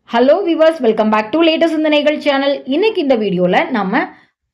Hello viewers, welcome back to latest சிந்தனைகள் channel. இன்னைக்கு இந்த வீடியோவில் நம்ம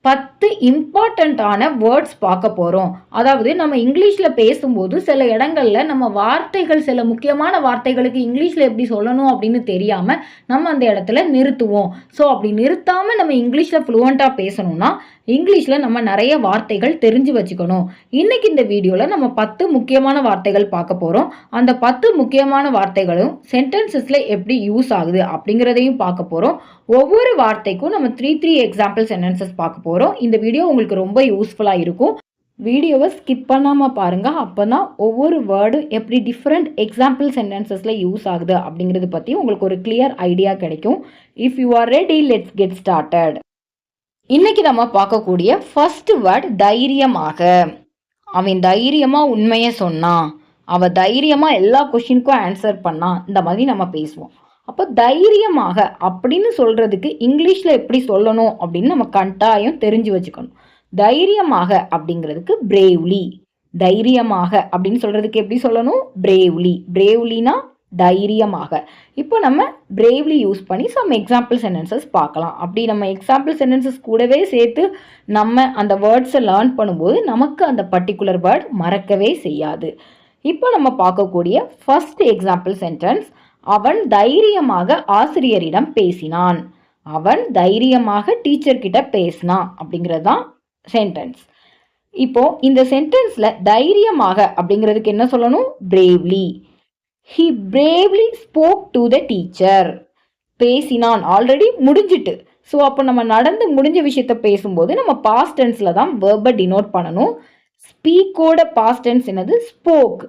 10 இம்பார்ட்டண்ட்டான வேர்ட்ஸ் பார்க்க போகிறோம். அதாவது நம்ம இங்கிலீஷில் பேசும்போது சில இடங்களில் நம்ம வார்த்தைகள், சில முக்கியமான வார்த்தைகளுக்கு இங்கிலீஷில் எப்படி சொல்லணும் அப்படின்னு தெரியாமல் நம்ம அந்த இடத்துல நிறுத்துவோம். ஸோ அப்படி நிறுத்தாமல் நம்ம இங்கிலீஷில் ஃப்ளூவெண்ட்டாக பேசணும்னா இங்கிலீஷில் நம்ம நிறைய வார்த்தைகள் தெரிஞ்சு வச்சுக்கணும். இன்னைக்கு இந்த வீடியோவில் நம்ம 10 முக்கியமான வார்த்தைகள் பார்க்க போகிறோம். அந்த 10 முக்கியமான வார்த்தைகளும் சென்டென்சஸில் எப்படி யூஸ் ஆகுது அப்படிங்கிறதையும் பார்க்க போகிறோம். ஒவ்வொரு வார்த்தைக்கும் நம்ம 3 எக்ஸாம்பிள் சென்டென்சஸ் பார்க்க போகிறோம். இந்த வீடியோ உங்களுக்கு ரொம்ப யூஸ்ஃபுல்லாக இருக்கும். வீடியோவை ஸ்கிப் பண்ணாமல் பாருங்கள். அப்போ தான் ஒவ்வொரு வேர்டும் எப்படி டிஃப்ரெண்ட் எக்ஸாம்பிள் சென்டென்சஸில் யூஸ் ஆகுது அப்படிங்கிறது பற்றி உங்களுக்கு ஒரு கிளியர் ஐடியா கிடைக்கும். If you are ready, let's get started. இன்னைக்கு நம்ம பார்க்கக்கூடிய ஃபர்ஸ்ட் வேர்ட் தைரியமாக. அவன் தைரியமாக உண்மையை சொன்னான், அவ தைரியமாக எல்லா கொஷினுக்கும் ஆன்சர் பண்ணான், இந்த மாதிரி நம்ம பேசுவோம். அப்போ தைரியமாக அப்படின்னு சொல்கிறதுக்கு இங்கிலீஷில் எப்படி சொல்லணும் அப்படின்னு நம்ம கட்டாயம் தெரிஞ்சு வச்சுக்கணும். தைரியமாக அப்படிங்கிறதுக்கு பிரேவ்லி. தைரியமாக அப்படின்னு சொல்கிறதுக்கு எப்படி சொல்லணும்? பிரேவ்லி. பிரேவ்லினா தைரியமாக. இப்போ நம்ம பிரேவ்லி யூஸ் பண்ணி சம் எக்ஸாம்பிள் சென்டென்சஸ் பார்க்கலாம். அப்படி நம்ம எக்ஸாம்பிள் சென்டென்சஸ் கூடவே சேர்த்து நம்ம அந்த வேர்ட்ஸை லேர்ன் பண்ணும்போது நமக்கு அந்த பர்டிகுலர் வேர்ட் மறக்கவே செய்யாது. இப்போ நம்ம பார்க்கக்கூடிய ஃபர்ஸ்ட் எக்ஸாம்பிள் சென்டென்ஸ், அவன் தைரியமாக ஆசிரியரிடம் பேசினான். அவன் தைரியமாக டீச்சர் கிட்ட பேசினான் அப்படிங்கிறது தான் சென்டென்ஸ். இப்போ இந்த சென்டென்ஸ்ல தைரியமாக அப்படிங்கிறதுக்கு என்ன சொல்லணும்? Bravely. He bravely spoke to the teacher. பேசினான் ஆல்ரெடி முடிஞ்சிட்டு. ஸோ அப்போ நம்ம நடந்து முடிஞ்ச விஷயத்த பேசும்போது நம்ம பாஸ்ட் டென்ஸில் தான் வேர்பை டினோட் பண்ணணும். ஸ்பீக்கோட பாஸ்ட் டென்ஸ் என்னது? Spoke.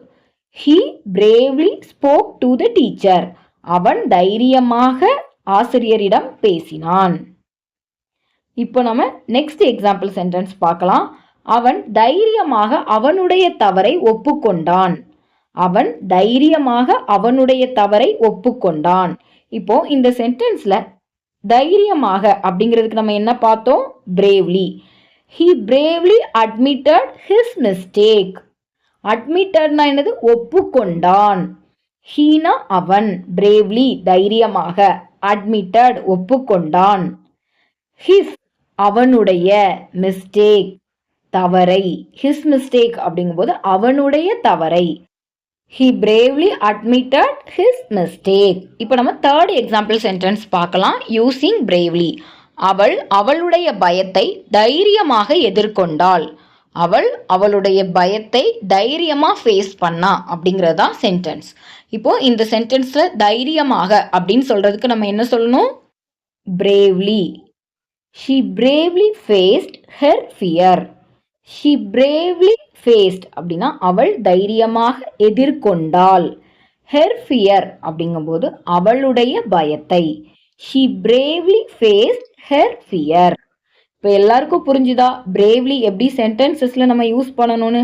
He bravely spoke to the teacher. அவன் தைரியமாக ஆசிரியரிடம் பேசினான். இப்போ நம்ம நெக்ஸ்ட் எக்ஸாம்பிள் சென்டென்ஸ் பார்க்கலாம். அவன் தைரியமாக அவனுடைய தவறை ஒப்புக்கொண்டான். அவன் தைரியமாக அவனுடைய தவறை ஒப்புக்கொண்டான். இப்போ இந்த சென்டென்ஸ்ல தைரியமாக அப்படிங்கிறதுக்கு நம்ம என்ன பார்த்தோம்? Bravely. He bravely admitted his mistake. அட்மிட்டட்னா என்னது? ஒப்புக்கொண்டான். ஹீனா அவன், பிரேவ்லி தைரியமாக, அட்மிட்டட் ஒப்புக்கொண்டான். His அவனுடைய, மிஸ்டேக் தவறை, his mistake அப்படிங்கும்போது அவனுடைய தவறை. He bravely admitted his mistake. இப்போ நம்ம தேர்ட் எக்ஸாம்பிள் சென்டென்ஸ் பார்க்கலாம். Using bravely. அவள் அவளுடைய பயத்தை தைரியமாக எதிர்கொண்டாள். அவள் அவளுடைய பயத்தை தைரியமாக ஃபேஸ் பண்ணா அப்படிங்கிறது தான் சென்டென்ஸ். இப்போ இந்த சென்டென்ஸில் தைரியமாக அப்படின்னு சொல்கிறதுக்கு நம்ம என்ன சொல்லணும்? bravely. She bravely faced her fear. She bravely faced அப்படின்னா அவள் தைரியமாக எதிர்கொண்டாள். her fear அப்படிங்கும்போது அவளுடைய பயத்தை. she bravely faced her fear. இப்போ எல்லாருக்கும் புரிஞ்சுதா bravely எப்படி சென்டென்சஸ்ல நம்ம யூஸ் பண்ணணும்னு?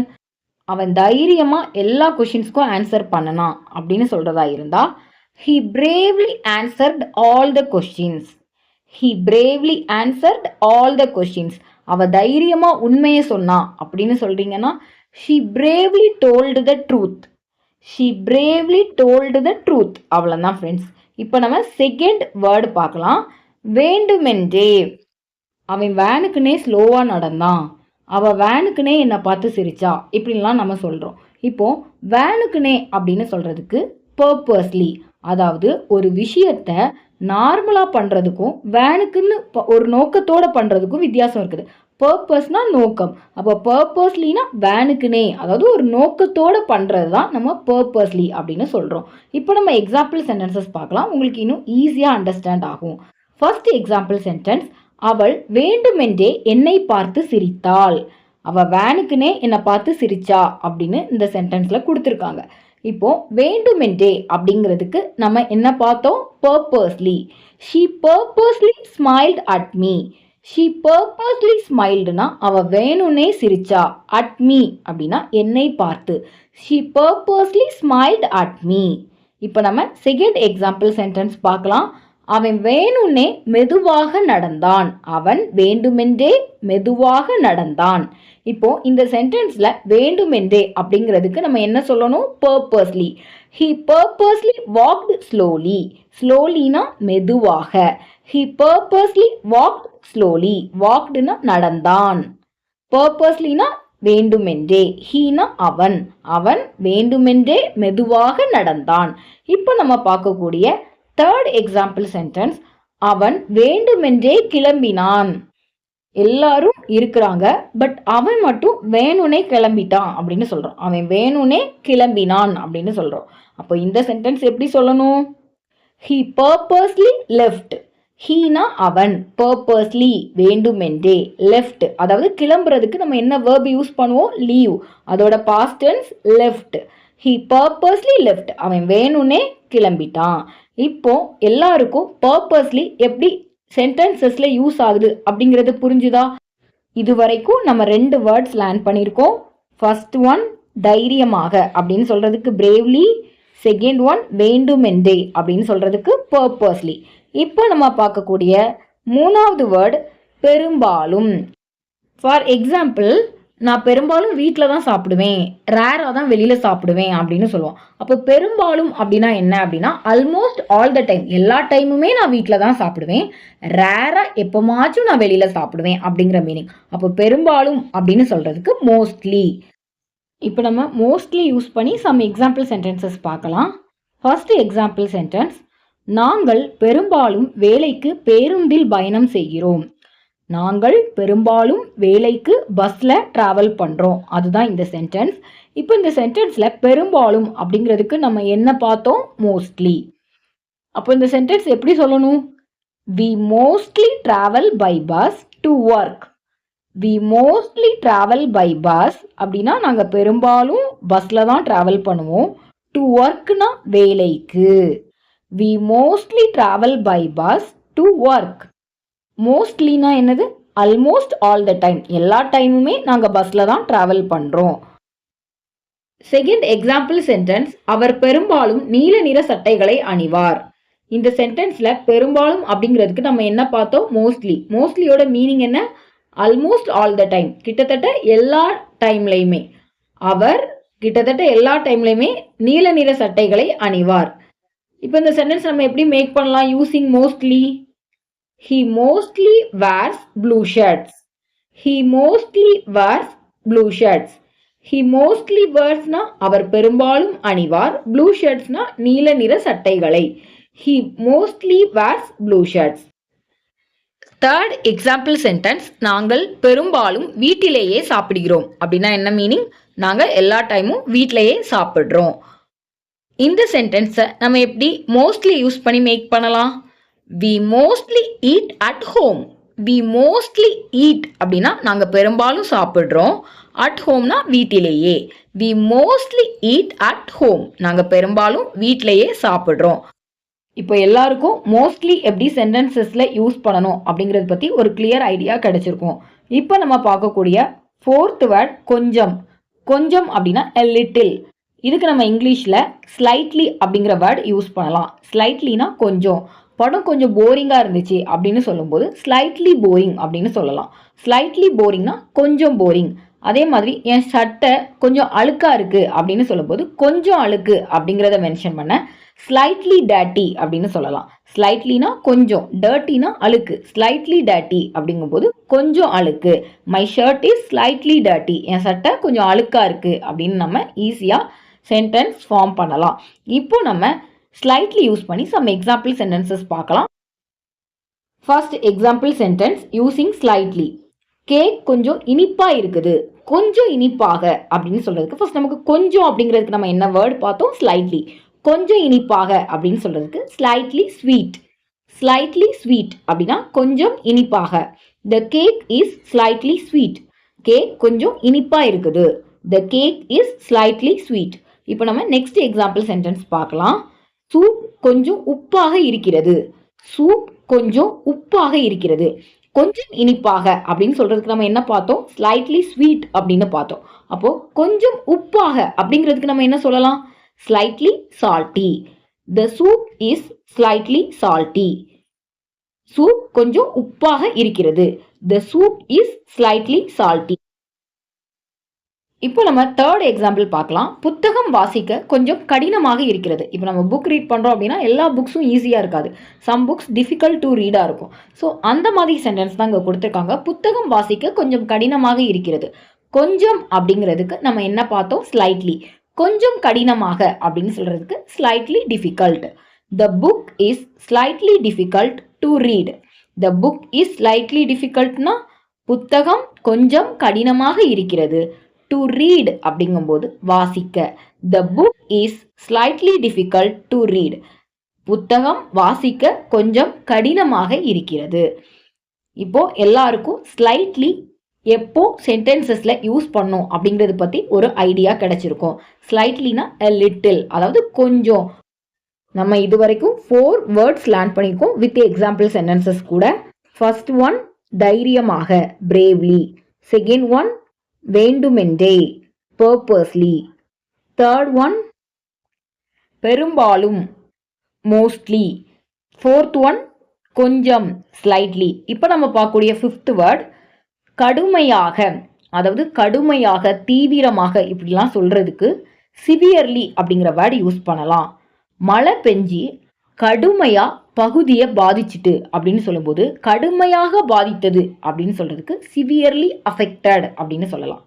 அவன் தைரியமா எல்லா கொஷின்ஸ்க்கும் ஆன்சர் பண்ணனான் அப்படின்னு சொல்றதா இருந்தா he bravely answered all the questions. he bravely answered all the questions. அவ தைரியமா உண்மையை சொன்னா அப்படின்னு சொல்றீங்கன்னா she bravely told the truth. she bravely told the truth. அவ்வளவுதான் ஃப்ரெண்ட்ஸ். இப்போ நம்ம செகண்ட் வேர்டு பார்க்கலாம். வேண்டுமென்றே. அவன் வேனுக்குனே ஸ்லோவா நடந்தான். அவ வேனுக்குனே என்னை பார்த்து சிரிச்சா, இப்படின்லாம் நம்ம சொல்றோம். இப்போ வேனுக்குனே அப்படின்னு சொல்றதுக்கு பர்பஸ்லி, அதாவது ஒரு விஷயத்த நார்மலா பண்றதுக்கும் வேனுக்குன்னு ஒரு நோக்கத்தோட பண்றதுக்கும் வித்தியாசம் இருக்குது. பர்பஸ்னா நோக்கம். அப்போ பர்பஸ்லினா வேனுக்குனே, அதாவது ஒரு நோக்கத்தோட பண்றது தான் நம்ம பர்பஸ்லி அப்படின்னு சொல்றோம். இப்போ நம்ம எக்ஸாம்பிள் சென்டென்சஸ் பார்க்கலாம். உங்களுக்கு இன்னும் ஈஸியா அண்டர்ஸ்டாண்ட் ஆகும். ஃபர்ஸ்ட் எக்ஸாம்பிள் சென்டென்ஸ், அவள் வேண்டுமென்றே என்னை பார்த்து சிரித்தாள். அவ வேனுக்குனே என்னை பார்த்து சிரிச்சா அப்படின்னு இந்த சென்டென்ஸ்ல கொடுத்துருக்காங்க. இப்போ வேண்டுமென்றே அப்படிங்கிறதுக்கு நம்ம என்ன பார்த்தோம்? Purposely. she purposely smiled at me. she purposely smiledனா அவ வேணும்னே சிரிச்சா. at me அப்படின்னா என்னை பார்த்து. she purposely smiled at me. இப்போ நம்ம செகண்ட் எக்ஸாம்பிள் சென்டென்ஸ் பார்க்கலாம். அவன் வேணும்னே மெதுவாக நடந்தான். அவன் வேண்டுமென்றே மெதுவாக நடந்தான். இப்போ இந்த சென்டென்ஸ்ல வேண்டுமென்றே அப்படிங்கிறதுக்கு நம்ம என்ன சொல்லணும்? Purposely. He purposely walked slowly. Slowlyனா மெதுவாக. He purposely walked slowly. Walkedனா நடந்தான். Purposelyனா வேண்டுமென்றே. ஹீனா அவன். அவன் வேண்டுமென்றே மெதுவாக நடந்தான். இப்போ நம்ம பார்க்கக்கூடிய தேர்ட் எக்ஸாம்பிள் சென்டென்ஸ், அவன் வேண்டுமென்றே கிளம்பினான். எல்லாரும் இருக்கிறாங்க, பட் அவன் மட்டும் வேணுனே கிளம்பிட்டான் அப்படின்னு சொல்றோம். அவன் வேணுனே கிளம்பினான் அப்படின்னு சொல்றோம். அப்போ இந்த சென்டென்ஸ் எப்படி சொல்லணும்? He purposely left. ஹீனா அவன், purposely வேண்டுமென்றே, left அதாவது கிளம்புறதுக்கு நம்ம என்ன verb யூஸ் பண்ணுவோம்? leave. அதோட past tense left. He purposely left. அவன் வேணுனே கிளம்பிட்டான். இப்போ எல்லாருக்கும் purposely எப்படி சென்டென்சஸ்ல யூஸ் ஆகுது அப்படிங்கிறது புரிஞ்சுதா? இது வரைக்கும் நம்ம 2 வேர்ட்ஸ் லேர்ன் பண்ணியிருக்கோம். ஃபர்ஸ்ட் ஒன் தைரியமாக அப்படின்னு சொல்றதுக்கு பிரேவ்லி, செகண்ட் ஒன் வேண்டுமென்றே அப்படின்னு சொல்றதுக்கு பர்பஸ்லி. இப்போ நம்ம பார்க்கக்கூடிய 3வது வேர்டு பெரும்பாலும். ஃபார் எக்ஸாம்பிள், நான் பெரும்பாலும் வீட்டில் தான் சாப்பிடுவேன், ரேராக தான் வெளியில் சாப்பிடுவேன் அப்படின்னு சொல்லுவோம். அப்போ பெரும்பாலும் அப்படின்னா என்ன அப்படின்னா, ஆல்மோஸ்ட் ஆல் த டைம், எல்லா டைமுமே நான் வீட்டில் தான் சாப்பிடுவேன், ரேராக எப்போமாச்சும் நான் வெளியில் சாப்பிடுவேன் அப்படிங்கிற மீனிங். அப்போ பெரும்பாலும் அப்படின்னு சொல்கிறதுக்கு மோஸ்ட்லி. இப்போ நம்ம மோஸ்ட்லி யூஸ் பண்ணி சம் எக்ஸாம்பிள் சென்டென்சஸ் பார்க்கலாம். ஃபர்ஸ்ட் எக்ஸாம்பிள் சென்டென்ஸ், நாங்கள் பெரும்பாலும் வேலைக்கு பேருந்தில் பயணம் செய்கிறோம். நாங்கள் பெரும்பாலும் வேலைக்கு பஸ்ல டிராவல் பண்றோம். அதுதான் இந்த சென்டென்ஸ். இப்போ இந்த சென்டென்ஸ்ல பெரும்பாலும் அப்படிங்கிறதுக்கு நம்ம என்ன பார்த்தோம்? மோஸ்ட்லி. அப்போ இந்த சென்டென்ஸ் எப்படி சொல்லணும்? We mostly travel by bus to work. We mostly travel by bus அப்படின்னா நாங்க பெரும்பாலும் பஸ்ல தான் டிராவல் பண்ணுவோம். To workனா வேலைக்கு. We mostly travel by bus to work. மோஸ்ட்லினா என்னது? ஆல்மோஸ்ட் ஆல் த டைம், எல்லா டைமுமே நாங்க பஸ்ல தான் டிராவல் பண்றோம். செகண்ட் எக்ஸாம்பிள் சென்டென்ஸ், அவர் பெரும்பாலும் நீல நிற சட்டைகளை அணிவார். இந்த சென்டென்ஸ்ல பெரும்பாலும் அப்படிங்கிறதுக்கு நம்ம என்ன பார்த்தோம்? மோஸ்ட்லி. மோஸ்ட்லியோட மீனிங் என்ன? ஆல்மோஸ்ட் ஆல் த டைம், கிட்டத்தட்ட எல்லா டைம்லையுமே. அவர் கிட்டத்தட்ட எல்லா டைம்லையுமே நீல நிற சட்டைகளை அணிவார். இப்போ இந்த சென்டென்ஸ் நம்ம எப்படி மேக் பண்ணலாம் using mostly? He mostly wears blue shirts. He mostly wears blue shirts. He mostly wearsனா அவர் பெரும்பாலும் அணிவார், blue shirtsனா நீல நிற சட்டைகளை. He mostly wears blue shirts. Third example sentence, நாங்கள் பெரும்பாலும் வீட்டிலேயே சாப்பிடுகிறோம். அப்படின்னா என்ன மீனிங்? நாங்கள் எல்லா டைமும் வீட்டிலேயே சாப்பிடுறோம். இந்த சென்டென்ஸை நம்ம எப்படி மோஸ்ட்லி யூஸ் பண்ணி மேக் பண்ணலாம்? We mostly eat at home. We mostly eat அப்படின்னா நாங்க பெரும்பாலும் சாப்பிடுறோம். At homeனா வீட்டிலேயே. We mostly eat at home. நாங்க பெரும்பாலும் வீட்டிலேயே சாப்பிடுறோம். இப்போ எல்லாருக்கும் மோஸ்ட்லி எப்படி சென்டென்சஸ்ல யூஸ் பண்ணணும் அப்படிங்கறத பத்தி ஒரு கிளியர் ஐடியா கிடைச்சிருக்கும். இப்போ நம்ம பார்க்கக்கூடிய ஃபோர்த் வேர்ட் கொஞ்சம். கொஞ்சம் அப்படின்னா a little. இதுக்கு நம்ம இங்கிலீஷ்ல ஸ்லைட்லி அப்படிங்கிற வேர்ட் யூஸ் பண்ணலாம். ஸ்லைட்லினா கொஞ்சம். படம் கொஞ்சம் போரிங்காக இருந்துச்சு அப்படின்னு சொல்லும்போது ஸ்லைட்லி போரிங் அப்படின்னு சொல்லலாம். ஸ்லைட்லி போரிங்னா கொஞ்சம் போரிங். அதே மாதிரி என் சட்டை கொஞ்சம் அழுக்காக இருக்குது அப்படின்னு சொல்லும்போது கொஞ்சம் அழுக்கு அப்படிங்கிறத மென்ஷன் பண்ண ஸ்லைட்லி டேட்டி அப்படின்னு சொல்லலாம். ஸ்லைட்லினா கொஞ்சம், டர்ட்டினா அழுக்கு. ஸ்லைட்லி டேட்டி அப்படிங்கும்போது கொஞ்சம் அழுக்கு. My shirt is slightly dirty. என் சட்டை கொஞ்சம் அழுக்காக இருக்குது அப்படின்னு நம்ம ஈஸியாக சென்டென்ஸ் ஃபார்ம் பண்ணலாம். இப்போ நம்ம ஸ்லைட்லி யூஸ் பண்ணி சம் எக்ஸாம்பிள் சென்டென்சஸ் பார்க்கலாம். First example sentence using slightly. Cake கொஞ்சம் இனிப்பா இருக்குது. கொஞ்சம் இனிப்பாக அப்படின்னு சொல்றதுக்கு ஃபர்ஸ்ட் நமக்கு கொஞ்சம் அப்படிங்கிறதுக்கு நம்ம என்ன வேர்ட் பார்த்தோம்? ஸ்லைட்லி. கொஞ்சம் இனிப்பாக அப்படின்னு சொல்றதுக்கு ஸ்லைட்லி ஸ்வீட். ஸ்லைட்லி ஸ்வீட் அப்படின்னா கொஞ்சம் இனிப்பாக. The cake is slightly sweet. Cake கொஞ்சம் இனிப்பா இருக்குது. The cake is slightly sweet. இப்போ நம்ம நெக்ஸ்ட் எக்ஸாம்பிள் சென்டென்ஸ் பார்க்கலாம். சூப் கொஞ்சம் உப்பாக இருக்கிறது. சூப் கொஞ்சம் உப்பாக இருக்கிறது. கொஞ்சம் இனிப்பாக அப்படின்னு சொல்றதுக்கு நம்ம என்ன பார்த்தோம்? ஸ்லைட்லி ஸ்வீட் அப்படின்னு பார்த்தோம். அப்போ கொஞ்சம் உப்பாக அப்படிங்கிறதுக்கு நம்ம என்ன சொல்லலாம்? Slightly salty. The soup is slightly salty. Soup கொஞ்சம் உப்பாக இருக்கிறது. த சூப் இஸ் ஸ்லைட்லி சால்ட்டி. இப்போ நம்ம தேர்ட் எக்ஸாம்பிள் பார்க்கலாம். புத்தகம் வாசிக்க கொஞ்சம் கடினமாக இருக்கிறது. இப்போ நம்ம புக் ரீட் பண்ணுறோம் அப்படின்னா எல்லா புக்ஸும் ஈஸியாக இருக்காது. சம் புக்ஸ் டிஃபிகல்ட் டு ரீடாக இருக்கும். ஸோ அந்த மாதிரி சென்டென்ஸ் தான் இங்கே கொடுத்துருக்காங்க. புத்தகம் வாசிக்க கொஞ்சம் கடினமாக இருக்கிறது. கொஞ்சம் அப்படிங்கிறதுக்கு நம்ம என்ன பார்த்தோம்? ஸ்லைட்லி. கொஞ்சம் கடினமாக அப்படின்னு சொல்கிறதுக்கு slightly difficult. The book is slightly difficult to read. The book is slightly டிஃபிகல்ட்னா புத்தகம் கொஞ்சம் கடினமாக இருக்கிறது. டு ரீட் அப்படிங்கும்போது வாசிக்க. The book is slightly difficult to read. புத்தகம் வாசிக்க கொஞ்சம் கடினமாக இருக்கிறது. இப்போ எல்லாருக்கும் ஸ்லைட்லி எப்போ சென்டென்சஸ்ல யூஸ் பண்ணும் அப்படிங்கிறது பத்தி ஒரு ஐடியா கிடைச்சிருக்கும். ஸ்லைட்லினா a little, அதாவது கொஞ்சம். நம்ம இதுவரைக்கும் 4 வேர்ட்ஸ் லேர்ன் பண்ணியிருக்கோம் வித் எக்ஸாம்பிள் சென்டென்சஸ் கூட. ஃபர்ஸ்ட் ஒன் தைரியமாக, பிரேவ்லி. செகண்ட் ஒன் வேண்டுமென்றே, purposely. தேர்ட் ஒன் பெரும்பாலும், மோஸ்ட்லி. ஃபோர்த் ஒன் கொஞ்சம், ஸ்லைட்லி. இப்போ நம்ம பார்க்கக்கூடிய ஃபிஃப்த் வேர்ட் கடுமையாக, அதாவது கடுமையாக, தீவிரமாக இப்படிலாம் சொல்றதுக்கு சிவியர்லி அப்படிங்கிற வேர்டு யூஸ் பண்ணலாம். மழை பெஞ்சி கடுமையா பகுதியை பாதிச்சுட்டு அப்படின்னு சொல்லும்போது கடுமையாக பாதித்தது அப்படின்னு சொல்றதுக்கு சிவியர்லி அஃபெக்டட் அப்படின்னு சொல்லலாம்.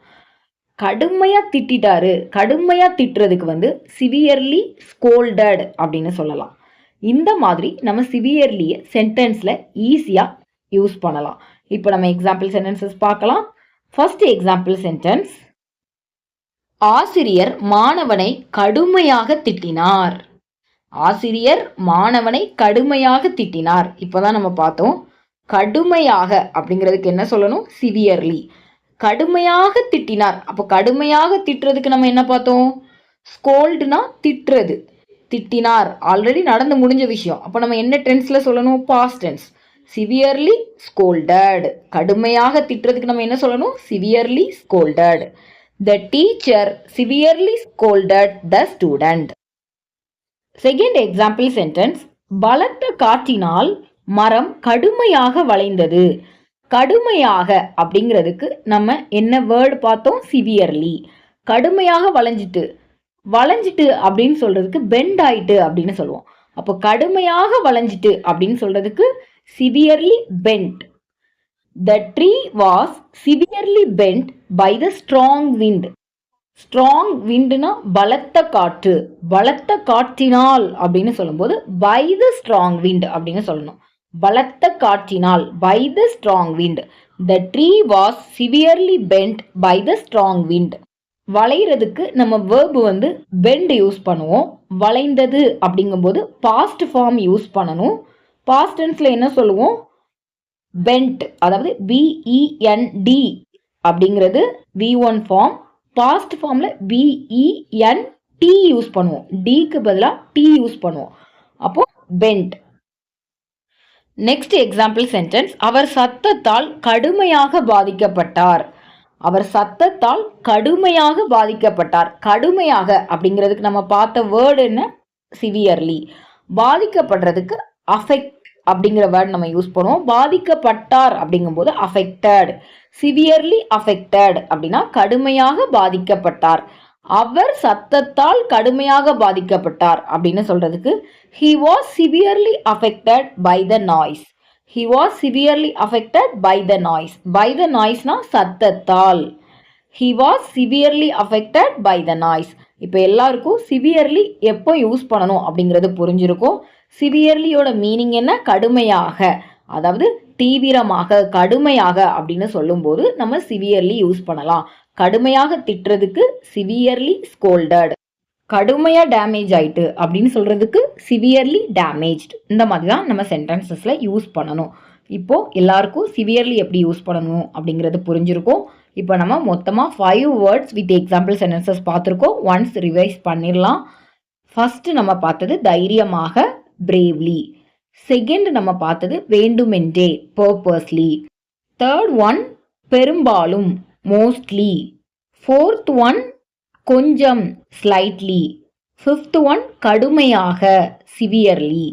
கடுமையா திட்டாரு, கடுமையா திட்டுறதுக்கு சிவியர்லி ஸ்கோல்டட் அப்படின்னு சொல்லலாம். இந்த மாதிரி நம்ம சிவியர்லியை சென்டென்ஸ்ல ஈஸியா யூஸ் பண்ணலாம். இப்போ நம்ம எக்ஸாம்பிள் சென்டென்சஸ் பார்க்கலாம். ஃபர்ஸ்ட் எக்ஸாம்பிள் சென்டென்ஸ், ஆசிரியர் மாணவனை கடுமையாக திட்டினார். ஆசிரியர் மாணவனை கடுமையாக திட்டினார். இப்போதான் நம்ம பார்த்தோம். கடுமையாக அப்படிங்கிறதுக்கு என்ன சொல்லணும்? சிவியர்லி. கடுமையாக திட்டினார். அப்போ கடுமையாக திட்டுறதுக்கு நம்ம என்ன பார்த்தோம்? ஸ்கோல்டுனா திட்டுறது. திட்டினார் ஆல்ரெடி நடந்து முடிஞ்ச விஷயம். அப்போ நம்ம என்ன டென்ஸ்ல சொல்லணும்? Past tense. Severely scolded. கடுமையாக திட்டுறதுக்கு நம்ம என்ன சொல்லணும்? Severely scolded. The teacher severely scolded the student. Second example sentence, பலத்த காற்றினால் மரம் கடுமையாக வளைந்தது. கடுமையாக அப்படிங்கிறதுக்கு நம்ம என்ன வேர்டு பார்த்தோம்? சிவியர்லி. கடுமையாக வளைஞ்சிட்டு, வளைஞ்சிட்டு அப்படின்னு சொல்றதுக்கு பெண்ட் ஆயிட்டு அப்படின்னு சொல்லுவோம். அப்போ கடுமையாக வளைஞ்சிட்டு அப்படின்னு சொல்றதுக்கு severely bent. The tree was severely bent by the strong wind. Strong விண்ட்னா பலத்த காற்று. பலத்த காற்றினால் அப்படின்னு சொல்லும்போது பை த ஸ்ட்ராங் விண்ட் அப்படின்னு சொல்லணும். பலத்த காற்றினால், by the strong wind. The tree was severely bent by the strong wind. வளைகிறதுக்கு நம்ம வேர்பு பெண்ட் யூஸ் பண்ணுவோம். வளைந்தது அப்படிங்கும்போது பாஸ்ட் ஃபார்ம் யூஸ் பண்ணணும். பாஸ்ட் டென்ஸ்ல என்ன சொல்லுவோம்? பெண்ட், அதாவது BEND அப்படிங்கிறது V1 ஃபார்ம். பாஸ்ட் ஃபார்ம்ல BENT யூஸ் பண்ணுவோம். டிக்கு பதிலாக T யூஸ் பண்ணுவோம். அப்போ பெண்ட். நெக்ஸ்ட் எக்ஸாம்பிள் சென்டென்ஸ், அவர் சத்தத்தால் கடுமையாக பாதிக்கப்பட்டார். அவர் சத்தத்தால் கடுமையாக பாதிக்கப்பட்டார். கடுமையாக அப்படிங்கிறதுக்கு நம்ம பார்த்த வேர்டு என்ன? சிவியர்லி. பாதிக்கப்படுறதுக்கு அஃபெக்ட் அப்படிங்கிற வேர்ட் நம்ம யூஸ் பண்ணுவோம். பாதிக்கப்பட்டார் அப்படிங்கும்போது அஃபெக்டட். சிவியர்லி அஃபெக்டட் அப்படின்னா கடுமையாக பாதிக்கப்பட்டார். அவர் சத்தத்தால் கடுமையாக பாதிக்கப்பட்டார் அப்படின்னு சொல்றதுக்கு he was severely affected by the noise. he was severely affected by the noise. by the noise-னா சத்தத்தால். he was severely affected by the noise. இப்போ எல்லாருக்கும் சிவியர்லி எப்போ யூஸ் பண்ணணும் அப்படிங்கிறது புரிஞ்சிருக்கும். சிவியர்லியோட மீனிங் என்ன? கடுமையாக, அதாவது தீவிரமாக, கடுமையாக அப்படின்னு சொல்லும்போது நம்ம சிவியர்லி யூஸ் பண்ணலாம். கடுமையாக திட்டுறதுக்கு சிவியர்லி ஸ்கோல்டட். கடுமையா டேமேஜ் ஆயிட்டு அப்படின்னு சொல்றதுக்கு சிவியர்லி டேமேஜ்ட். இந்த மாதிரி தான் நம்ம சென்டென்சஸ்ல யூஸ் பண்ணணும். இப்போ எல்லாருக்கும் சிவியர்லி எப்படி யூஸ் பண்ணணும் அப்படிங்கிறது புரிஞ்சிருக்கும். இப்போ நம்ம மொத்தமாக 5 வேர்ட்ஸ் வித் எக்ஸாம்பிள் சென்டென்சஸ் பார்த்துருக்கோம். ஒன்ஸ் ரிவைஸ் பண்ணிடலாம். ஃபர்ஸ்ட் நம்ம பார்த்தது தைரியமாக, பிரேவ்லி. செகண்ட் நம்ம பார்த்தது வேண்டுமென்றே, பர்பஸ்லி. தேர்ட் ஒன் பெரும்பாலும், மோஸ்ட்லி. ஃபோர்த் ஒன் கொஞ்சம், ஸ்லைட்லி. ஃபிஃப்த் ஒன் கடுமையாக, சிவியர்லி.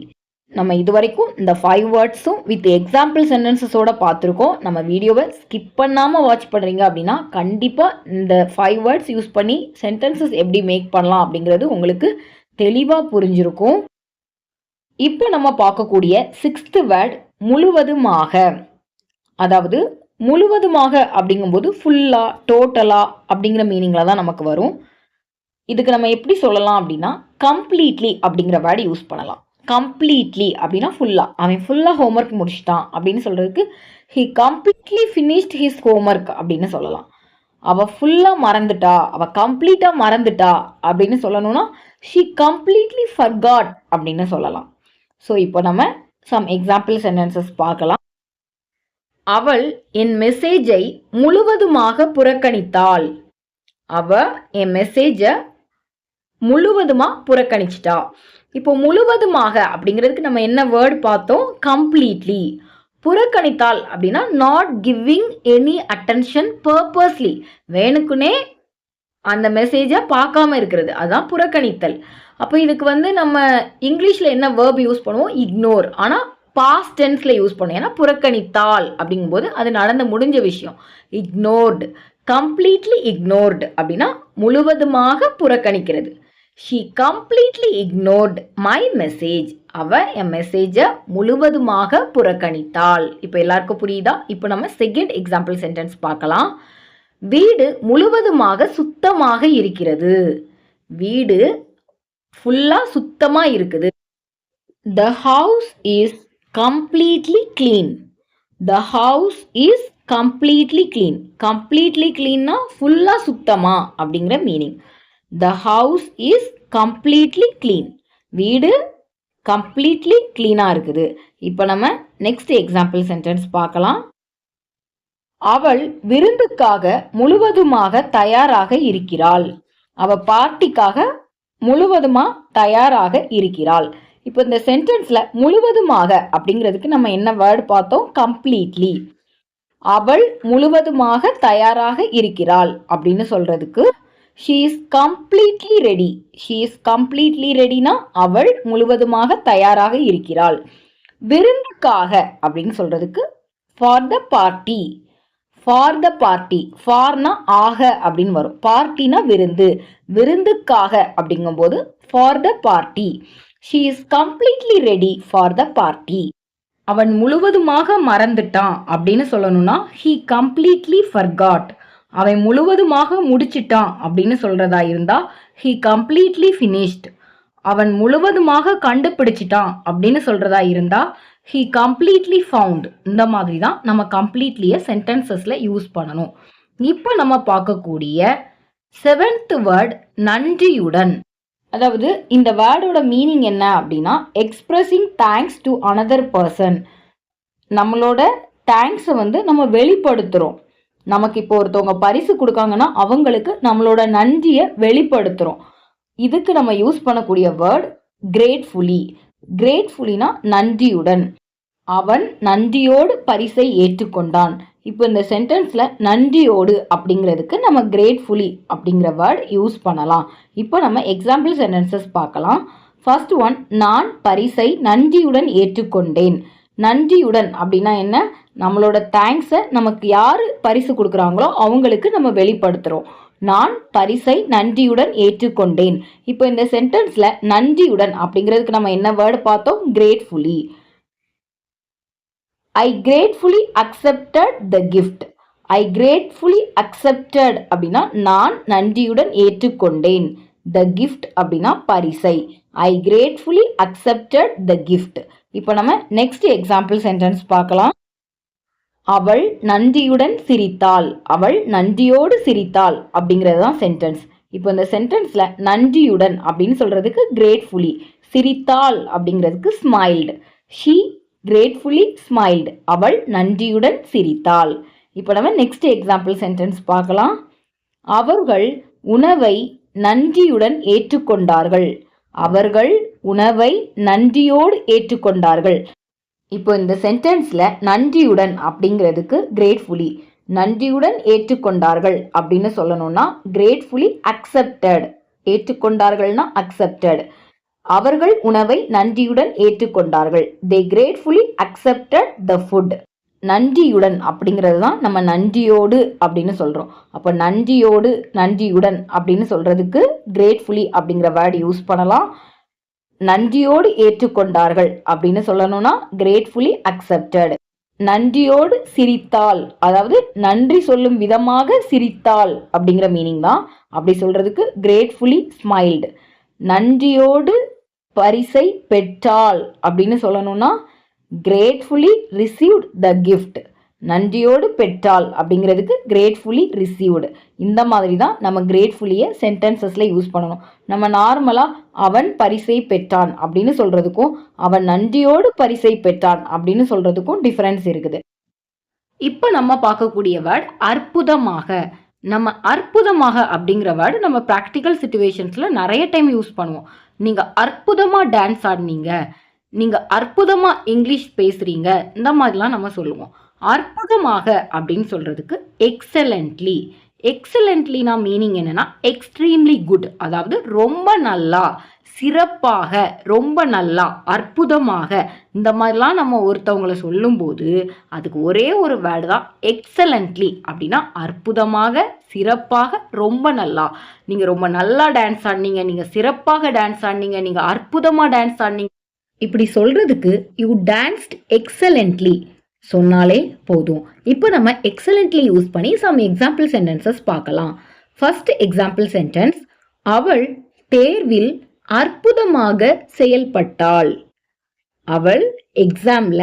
நம்ம இதுவரைக்கும் இந்த 5 வேர்ட்ஸும் வித் எக்ஸாம்பிள் சென்டென்சஸோட பார்த்துருக்கோம். நம்ம வீடியோவை ஸ்கிப் பண்ணாமல் வாட்ச் பண்ணுறீங்க அப்படின்னா கண்டிப்பாக இந்த 5 வேர்ட்ஸ் யூஸ் பண்ணி சென்டென்சஸ் எப்படி மேக் பண்ணலாம் அப்படிங்கிறது உங்களுக்கு தெளிவாக புரிஞ்சிருக்கும். இப்போ நம்ம பார்க்கக்கூடிய 6th வேர்ட் முழுவதுமாக. அதாவது முழுவதுமாக அப்படிங்கும்போது ஃபுல்லாக, டோட்டலாக அப்படிங்கிற மீனிங்கில் தான் நமக்கு வரும். இதுக்கு நம்ம எப்படி சொல்லலாம் அப்படின்னா கம்ப்ளீட்லி அப்படிங்கிற வேர்டு யூஸ் பண்ணலாம். கம்ப்ளீட்லி அப்படின்னா ஃபுல்லாக, அவன் ஃபுல்லாக ஹோம்ஒர்க் முடிச்சிட்டான் அப்படின்னு சொல்கிறதுக்கு he completely finished his homework அப்படின்னு சொல்லலாம். அவள் ஃபுல்லாக மறந்துட்டா, அவள் கம்ப்ளீட்டாக மறந்துட்டா அப்படின்னு சொல்லணும்னா ஷி கம்ப்ளீட்லி ஃபர்காட் அப்படின்னு சொல்லலாம். ஸோ இப்போ நம்ம சம் எக்ஸாம்பிள் சென்டென்சஸ் பார்க்கலாம். அவள் என் மெசேஜை முழுவதுமாக புறக்கணித்தாள். அவ என் மெசேஜை முழுவதுமாக புறக்கணிச்சிட்டா. இப்போ முழுவதுமாக அப்படிங்கிறதுக்கு நம்ம என்ன வேர்டு பார்த்தோம்? கம்ப்ளீட்லி. புறக்கணித்தாள் அப்படின்னா not giving any attention purposely, வேணுக்குனே அந்த மெசேஜை பார்க்காம இருக்கிறது, அதுதான் புறக்கணித்தல். அப்போ இதுக்கு நம்ம இங்கிலீஷில் என்ன வேர்ப் யூஸ் பண்ணுவோம்? இக்னோர். ஆனால் பாஸ்ட் டென்ஸில் யூஸ் பண்ணுவோம். ஏன்னா புறக்கணித்தாள் அப்படிங்கும்போது அது நடந்து முடிஞ்ச விஷயம். இக்னோர்டு, கம்ப்ளீட்லி இக்னோர்டு அப்படின்னா முழுவதுமாக புறக்கணிக்கிறது. She completely ignored my message. அவ என் மெசேஜை முழுவதுமாக புறக்கணித்தாள். இப்போ எல்லாருக்கும் புரியுதா? இப்போ நம்ம செகண்ட் எக்ஸாம்பிள் சென்டென்ஸ் பார்க்கலாம். வீடு முழுவதுமாக சுத்தமாக இருக்கிறது. வீடு ஃபுல்லாக சுத்தமாக இருக்குது. The house is completely clean. The house is completely clean. Completely cleanனா ஃபுல்லாக சுத்தமா அப்படிங்கிற meaning. The house is completely clean. வீடு கம்ப்ளீட்லி க்ளீனாக இருக்குது. இப்போ நம்ம நெக்ஸ்ட் எக்ஸாம்பிள் சென்டென்ஸ் பார்க்கலாம். அவள் விருந்துக்காக முழுவதுமாக தயாராக இருக்கிறாள். அவள் பார்ட்டிக்காக முழுவதுமாக தயாராக இருக்கிறாள். இப்போ இந்த சென்டென்ஸில் முழுவதுமாக அப்படிங்கிறதுக்கு நம்ம என்ன வேர்டு பார்த்தோம்? கம்ப்ளீட்லி. அவள் முழுவதுமாக தயாராக இருக்கிறாள் அப்படின்னு சொல்கிறதுக்கு she is completely ready. She is completely ரெடினா அவள் முழுவதுமாக தயாராக இருக்கிறாள். விருந்துக்காக அப்படின்னு சொல்கிறதுக்கு for the party. For the party, ஃபார்னா ஆக அப்படின்னு வரும், பார்ட்டினா விருந்து. விருந்துக்காக அப்படிங்கும்போது for the party. She is completely ready for the party. அவன் முழுவதுமாக மறந்துட்டான் அப்படின்னு சொல்லணும்னா ஹீ கம்ப்ளீட்லி ஃபர்காட். அவன் முழுவதுமாக முடிச்சிட்டான் அப்படின்னு சொல்றதா இருந்தா ஹீ கம்ப்ளீட்லி ஃபினிஷ்ட். அவன் முழுவதுமாக கண்டுபிடிச்சிட்டான் அப்படின்னு சொல்றதா இருந்தா he completely found. இந்த மாதிரி தான் நம்ம கம்ப்ளீட்லியை சென்டென்சஸில் யூஸ் பண்ணணும். இப்போ நம்ம பார்க்கக்கூடிய 7th வேர்ட் நன்றியுடன். அதாவது இந்த வேர்டோட மீனிங் என்ன அப்படின்னா expressing thanks to another person. நம்மளோட தேங்க்ஸை நம்ம வெளிப்படுத்துகிறோம். நமக்கு இப்போ ஒருத்தவங்க பரிசு கொடுக்காங்கன்னா அவங்களுக்கு நம்மளோட நன்றியை வெளிப்படுத்துகிறோம். இதுக்கு நம்ம யூஸ் பண்ணக்கூடிய வேர்ட் கிரேட்ஃபுல்லி. கிரேட்ஃபுல்லினா நன்றியுடன். அவன் நன்றியோடு பரிசை ஏற்றுக்கொண்டான். இப்போ இந்த சென்டென்ஸ்ல நன்றியோடு அப்படிங்கிறதுக்கு நம்ம கிரேட்ஃபுல்லி அப்படிங்கிற வேர்ட் யூஸ் பண்ணலாம். இப்போ நம்ம எக்ஸாம்பிள் சென்டென்சஸ் பார்க்கலாம். ஃபர்ஸ்ட் ஒன், நான் பரிசை நன்றியுடன் ஏற்றுக்கொண்டேன். நன்றியுடன் அப்படின்னா என்ன? நம்மளோட தேங்க்ஸை நமக்கு யார் பரிசு கொடுக்குறாங்களோ அவங்களுக்கு நம்ம வெளிப்படுத்துகிறோம். நான் பரிசை நன்றியுடன் ஏற்றுக்கொண்டேன். இப்போ இந்த சென்டென்ஸ்ல நன்றியுடன் அப்படிங்கிறதுக்கு நம்ம என்ன வேர்டு பார்த்தோம்? Gratefully. I gratefully accepted the gift. I gratefully accepted அப்படின்னா நான் நன்றியுடன் ஏற்றுக்கொண்டேன். த கிஃப்ட் அப்படின்னா பரிசை. I gratefully accepted the gift. இப்போ நம்ம நெக்ஸ்ட் எக்ஸாம்பிள் சென்டென்ஸ் பார்க்கலாம். அவள் நன்றியுடன் சிரித்தாள். அவள் நன்றியோடு சிரித்தாள் அப்படிங்கிறது தான் சென்டென்ஸ். இப்போ இந்த சென்டென்ஸ்ல நன்றியுடன் அப்படின்னு சொல்றதுக்கு கிரேட்ஃபுல்லி, சிரித்தாள் அப்படிங்கிறதுக்கு ஸ்மைல்டு. She gratefully smiled. அவள் நன்றியுடன் சிரித்தாள். இப்போ நம்ம நெக்ஸ்ட் எக்ஸாம்பிள் சென்டென்ஸ் பார்க்கலாம். அவர்கள் உணவை நன்றியுடன் ஏற்றுக்கொண்டார்கள். அவர்கள் உணவை நன்றியோடு ஏற்றுக்கொண்டார்கள். இப்போ இந்த சென்டென்ஸ்ல நன்றியுடன் அப்படிங்கிறதுக்கு கிரேட்ஃபுல்லி, நன்றியுடன் ஏற்றுக்கொண்டார்கள் அப்படின்னு சொல்லணும்னா கிரேட்ஃபுல்லி அக்செப்டட். ஏற்றுக்கொண்டார்கள்னா அக்செப்டட். அவர்கள் உணவை நன்றியுடன் ஏற்றுக்கொண்டார்கள். they gratefully accepted the food. நன்றியுடன் அப்படிங்கிறது தான் நம்ம நன்றியோடு அப்படின்னு சொல்றோம். அப்போ நன்றியோடு நன்றியுடன் அப்படின்னு சொல்றதுக்கு கிரேட்ஃபுல்லி அப்படிங்கிற வேர்டு யூஸ் பண்ணலாம். நன்றியோடு ஏற்றுக்கொண்டார்கள் அப்படின்னு சொல்லணும்னா கிரேட்ஃபுல்லி அக்செப்டட். நன்றியோடு சிரித்தாள், அதாவது நன்றி சொல்லும் விதமாக சிரித்தாள் அப்படிங்கிற மீனிங் தான். அப்படி சொல்றதுக்கு கிரேட்ஃபுல்லி ஸ்மைல்டு. நன்றியோடு பரிசை பெற்றாள் அப்படின்னு சொல்லணும்னா கிரேட்ஃபுல்லி ரிசீவ்ட் த கிஃப்ட். நன்றியோடு பெற்றாள் அப்படிங்கிறதுக்கு கிரேட்ஃபுல்லி ரிசீவ்டு. இந்த மாதிரி தான் நம்ம கிரேட்ஃபுல்லியை சென்டென்சஸ்ல யூஸ் பண்ணணும். நம்ம நார்மலாக அவன் பரிசை பெற்றான் அப்படின்னு சொல்றதுக்கும் அவன் நன்றியோடு பரிசை பெற்றான் அப்படின்னு சொல்றதுக்கும் டிஃபரன்ஸ் இருக்குது. இப்போ நம்ம பார்க்கக்கூடிய வேர்ட் அற்புதமாக. நம்ம அற்புதமாக அப்படிங்கிற வேர்டு நம்ம ப்ராக்டிக்கல் சிச்சுவேஷன்ஸ்ல நிறைய டைம் யூஸ் பண்ணுவோம். நீங்க அற்புதமா டான்ஸ் ஆடினீங்க, நீங்க அற்புதமா இங்கிலீஷ் பேசுறீங்க, இந்த மாதிரிலாம் நம்ம சொல்லுவோம். அற்புதமாக அப்படின்னு சொல்றதுக்கு எக்ஸலண்ட்லி. எக்ஸலண்ட்லினா மீனிங் என்னன்னா எக்ஸ்ட்ரீம்லி குட், அதாவது ரொம்ப நல்லா, சிறப்பாக, ரொம்ப நல்லா, அற்புதமாக, இந்த மாதிரிலாம் நம்ம ஒருத்தவங்களை சொல்லும்போது அதுக்கு ஒரே ஒரு வேர்டு தான் எக்ஸலண்ட்லி. அப்படின்னா அற்புதமாக, சிறப்பாக, ரொம்ப நல்லா. நீங்கள் ரொம்ப நல்லா டான்ஸ் ஆடினீங்க, நீங்கள் சிறப்பாக டான்ஸ் ஆடினீங்க, நீங்கள் அற்புதமாக டான்ஸ் ஆடினீங்க, இப்படி சொல்றதுக்கு யூ டான்ஸ்ட் எக்ஸலண்ட்லி சொன்னாலே போதும். இப்போ நம்ம எக்ஸலண்ட்லி யூஸ் பண்ணி சம் எக்ஸாம்பிள் சென்டென்சஸ் பார்க்கலாம். ஃபர்ஸ்ட் எக்ஸாம்பிள் சென்டென்ஸ், அவள் தேர்வில் அற்புதமாக செயல்பட்டாள். அவள் எக்ஸாம்ல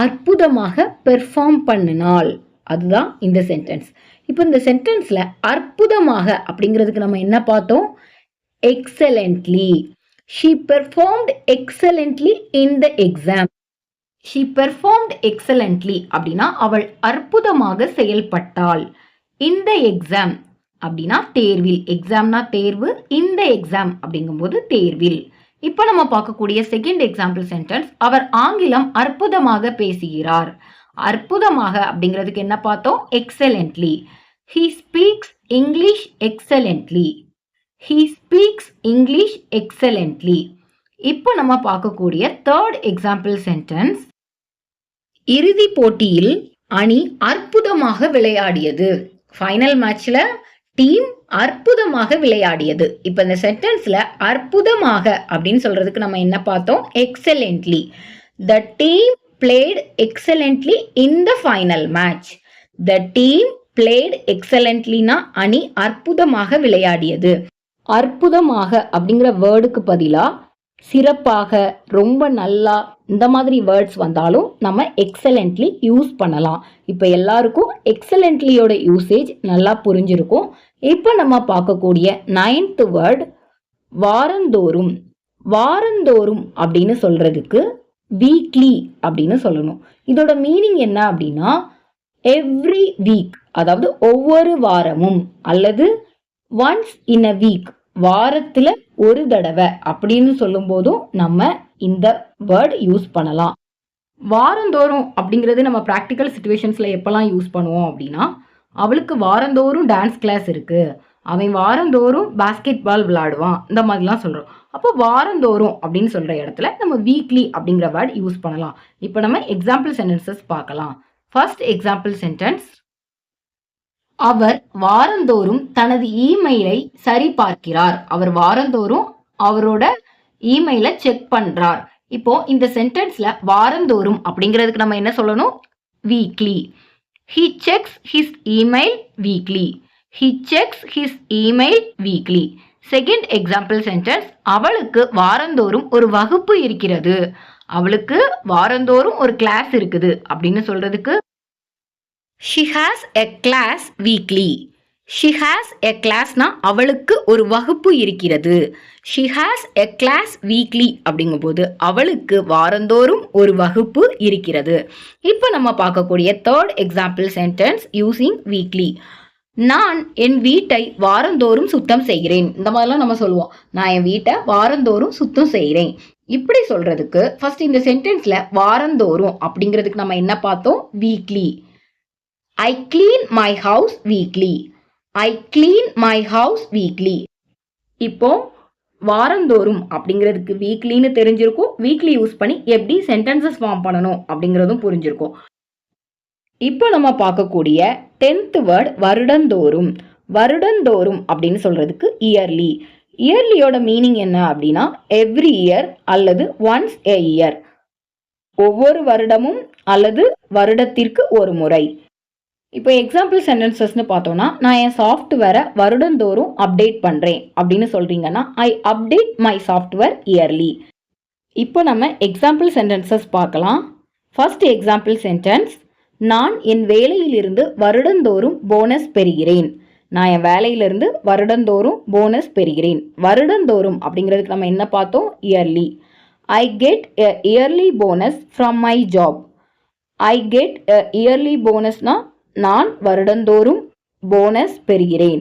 அற்புதமாக பெர்ஃபார்ம் பண்ணினாள். அதுதான் இந்த சென்டென்ஸ். இப்போ இந்த சென்டென்ஸ்ல அற்புதமாக அப்படிங்கிறதுக்கு நம்ம என்ன பார்த்தோம்? Excellently. She performed excellently in the exam. She performed excellently அப்படின்னா அவள் அற்புதமாக செயல்பட்டாள். In the exam அப்படின்னா தேர்வில். எக்ஸாம்னா தேர்வு, இந்த எக்ஸாம் அப்படிங்கும்போது தேர்வில். இப்போ நம்ம பார்க்கக்கூடிய செகண்ட் எக்ஸாம்பிள் சென்டென்ஸ், அவர் ஆங்கிலம் அற்புதமாக பேசுகிறார். அற்புதமாக அப்படிங்கிறதுக்கு என்ன பார்த்தோம்? Excellently. He speaks English excellently. He speaks English excellently. இப்போ நம்ம பார்க்கக்கூடிய தேர்ட் எக்ஸாம்பிள் சென்டென்ஸ், இறுதி போட்டியில் அணி அற்புதமாக விளையாடியது. ஃபைனல் மேட்ச்ல டீம் அற்புதமாக விளையாடியது. இப்போ இந்த சென்டென்ஸ்ல அற்புதமாக அப்படின்னு சொல்றதுக்கு நம்ம என்ன பார்த்தோம்? Excellently. The team played excellently in the final match. The team played excellentlyனா அணி அற்புதமாக விளையாடியது. அற்புதமாக அப்படிங்கிற வேர்டுக்கு பதிலா சிறப்பாக, ரொம்ப நல்லா, இந்த மாதிரி வேர்ட்ஸ் வந்தாலும் நம்ம எக்ஸலண்ட்லி யூஸ் பண்ணலாம். இப்போ எல்லாருக்கும் எக்ஸலண்ட்லியோட யூசேஜ் நல்லா புரிஞ்சிருக்கும். இப்போ நம்ம பார்க்கக்கூடிய 9th வேர்ட் வாரந்தோறும். வாரந்தோறும் அப்படின்னு சொல்றதுக்கு வீக்லி அப்படின்னு சொல்லணும். இதோட மீனிங் என்ன அப்படின்னா எவ்ரி வீக், அதாவது ஒவ்வொரு வாரமும், அல்லது ஒன்ஸ் இன் அ வீக், வாரத்துல ஒரு தடவை அப்படின்னு சொல்லும் போதும் நம்ம இந்த வேர்ட் யூஸ் பண்ணலாம். வாரந்தோறும் அப்படிங்கிறது நம்ம ப்ராக்டிக்கல் சிச்சுவேஷன்ஸ்ல எப்பெல்லாம் யூஸ் பண்ணுவோம் அப்படின்னா, அவளுக்கு வாரந்தோறும் டான்ஸ் கிளாஸ் இருக்கு, அவன் வாரந்தோறும் பாஸ்கெட் பால் விளையாடுவான், இந்த மாதிரிலாம் சொல்றோம். அப்போ வாரந்தோறும் அப்படின்னு சொல்ற இடத்துல நம்ம வீக்லி அப்படிங்கிற வேர்ட் யூஸ் பண்ணலாம். இப்போ நம்ம எக்ஸாம்பிள் சென்டென்சஸ் பார்க்கலாம். ஃபர்ஸ்ட் எக்ஸாம்பிள் சென்டென்ஸ், அவர் வாரந்தோறும் தனது இமெயிலை சரி பார்க்கிறார். அவர் வாரந்தோறும் அவரோட இமெயிலை செக் பண்றார். இப்போ இந்த சென்டென்ஸ்ல வாரந்தோறும் அப்படிங்கிறதுக்கு நம்ம என்ன சொல்லணும்? Weekly. He checks his email weekly. He checks his email weekly. Second example sentence, அவளுக்கு வாரந்தோறும் ஒரு வகுப்பு இருக்கிறது. அவளுக்கு வாரந்தோறும் ஒரு கிளாஸ் இருக்குது அப்படின்னு சொல்றதுக்கு she has a class weekly. she has a classனா அவளுக்கு ஒரு வகுப்பு இருக்கிறது. she has a class weekly அப்படிங்கும்போது அவளுக்கு வாரந்தோறும் ஒரு வகுப்பு இருக்கிறது. இப்போ நம்ம பார்க்கக்கூடிய third example sentence using weekly. நான் என் வீட்டை வாரந்தோறும் சுத்தம் செய்கிறேன். இந்த மாதிரிலாம் நம்ம சொல்லுவோம், நான் என் வீட்டை வாரந்தோறும் சுத்தம் செய்கிறேன். இப்படி சொல்றதுக்கு ஃபர்ஸ்ட் இந்த சென்டென்ஸ்ல வாரந்தோறும் அப்படிங்கிறதுக்கு நம்ம என்ன பார்த்தோம்? Weekly. I clean my house weekly. I clean my house weekly. இப்போ வாரந்தோறும் அப்படிங்கிறதுக்கு வீக்லின்னு தெரிஞ்சிருக்கும். வீக்லி யூஸ் பண்ணி எப்படி சென்டென்சஸ் ஃபார்ம் பண்ணணும் அப்படிங்கிறதும் புரிஞ்சிருக்கும். இப்போ நம்ம பார்க்கக்கூடிய 10th வேர்ட் வருடந்தோறும். வருடந்தோறும் அப்படின்னு சொல்றதுக்கு இயர்லி. இயர்லியோட மீனிங் என்ன அப்படின்னா எவ்ரி இயர் அல்லது ஒன்ஸ் எ இயர். ஒவ்வொரு வருடமும் அல்லது வருடத்திற்கு ஒரு முறை. இப்போ எக்ஸாம்பிள் சென்டென்சஸ்னு பார்த்தோம்னா, நான் என் சாஃப்ட்வேரை வருடந்தோறும் அப்டேட் பண்ணுறேன் அப்படின்னு சொல்கிறீங்கன்னா, ஐ அப்டேட் மை சாஃப்ட்வேர் இயர்லி. இப்போ நம்ம எக்ஸாம்பிள் சென்டென்சஸ் பார்க்கலாம். ஃபர்ஸ்ட் எக்ஸாம்பிள் சென்டென்ஸ், நான் என் வேலையிலிருந்து வருடந்தோறும் போனஸ் பெறுகிறேன். நான் என் வேலையிலிருந்து வருடந்தோறும் போனஸ் பெறுகிறேன். வருடந்தோறும் அப்படிங்கிறதுக்கு நம்ம என்ன பார்த்தோம்? Early. I get a early bonus from my job. I get a early போனஸ்னா நான் வருடந்தோறும் போனஸ் பெறுகிறேன்.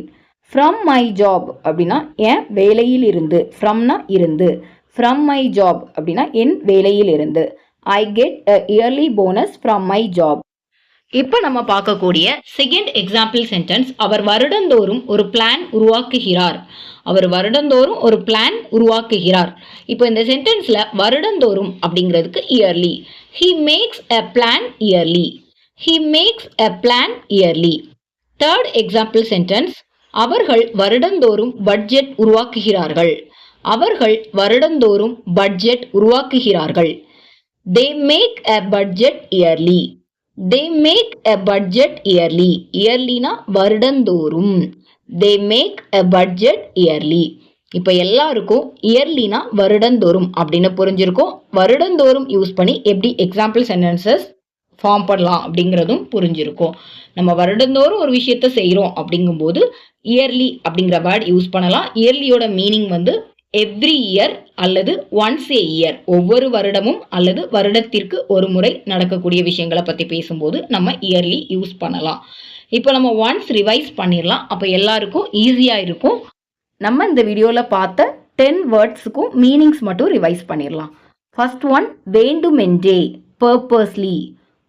ஃப்ரம் மை ஜாப் அப்படின்னா என் வேலையில் இருந்து. ஃப்ரம்னா இருந்து. ஃப்ரம் மை ஜாப் அப்படின்னா என் வேலையில் இருந்து. I get a early bonus from my job. இப்போ நம்ம பார்க்கக்கூடிய செகண்ட் எக்ஸாம்பிள் சென்டென்ஸ், அவர் வருடந்தோறும் ஒரு பிளான் உருவாக்குகிறார். அவர் வருடந்தோறும் ஒரு பிளான் உருவாக்குகிறார். இப்போ இந்த சென்டென்ஸ்ல வருடந்தோறும் அப்படிங்கிறதுக்கு early. He makes a plan early. He makes a plan yearly. Third example sentence, அவர்கள் வருடந்தோறும் பட்ஜெட் உருவாக்குகிறார்கள். அவர்கள் வருடந்தோறும் பட்ஜெட் உருவாக்குகிறார்கள். They make a budget yearly. They make a budget yearly. Yearlyனா வருடந்தோறும். They make a budget yearly. இப்போ எல்லாருக்கும் இயர்லினா வருடந்தோறும் அப்படின்னு புரிஞ்சிருக்கும். வருடந்தோறும் யூஸ் பண்ணி எப்படி எக்ஸாம்பிள் சென்டென்சஸ் ஃபார்ம் பண்ணலாம் அப்படிங்கிறதும் புரிஞ்சிருக்கும். நம்ம வருடந்தோறும் ஒரு விஷயத்த செய்கிறோம் அப்படிங்கும்போது இயர்லி அப்படிங்கிற வேர்ட் யூஸ் பண்ணலாம். இயர்லியோட மீனிங் எவ்ரி இயர் அல்லது ஒன்ஸ் ஏ இயர். ஒவ்வொரு வருடமும் அல்லது வருடத்திற்கு ஒரு முறை நடக்கக்கூடிய விஷயங்களை பற்றி பேசும்போது நம்ம இயர்லி யூஸ் பண்ணலாம். இப்போ நம்ம ஒன்ஸ் ரிவைஸ் பண்ணிடலாம். அப்போ எல்லாருக்கும் ஈஸியாக இருக்கும். நம்ம இந்த வீடியோவில் பார்த்த 10 வேர்ட்ஸுக்கும் மீனிங்ஸ் மட்டும் ரிவைஸ் பண்ணிடலாம். ஃபர்ஸ்ட் ஒன், வேண்டுமென்றே, பர்பஸ்லி.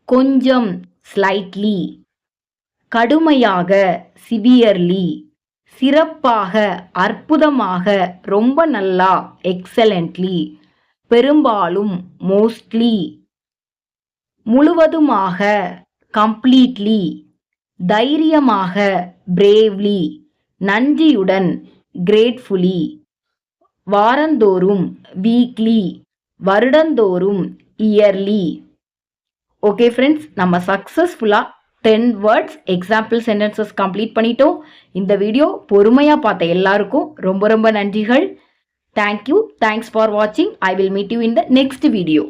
கொஞ்சம், ஸ்லைட்லி. கடுமையாக, சிவியர்லி. சிறப்பாக, அற்புதமாக, ரொம்ப நல்லா, எக்ஸலண்ட்லி. பெரும்பாலும், மோஸ்ட்லி. முழுவதுமாக, கம்ப்ளீட்லி. தைரியமாக, பிரேவ்லி. நன்றியுடன், கிரேட்ஃபுல்லி. வாரந்தோறும், வீக்லி. வருடந்தோறும், இயர்லி. ஓகே ஃப்ரெண்ட்ஸ், நம்ம சக்ஸஸ்ஃபுல்லாக 10 வேர்ட்ஸ் எக்ஸாம்பிள் சென்டென்சஸ் கம்ப்ளீட் பண்ணிட்டோம். இந்த வீடியோ பொறுமையாக பார்த்த எல்லாருக்கும் ரொம்ப ரொம்ப நன்றிகள். தேங்க்யூ. தேங்க்ஸ் ஃபார் வாட்சிங். I will meet you in the next video.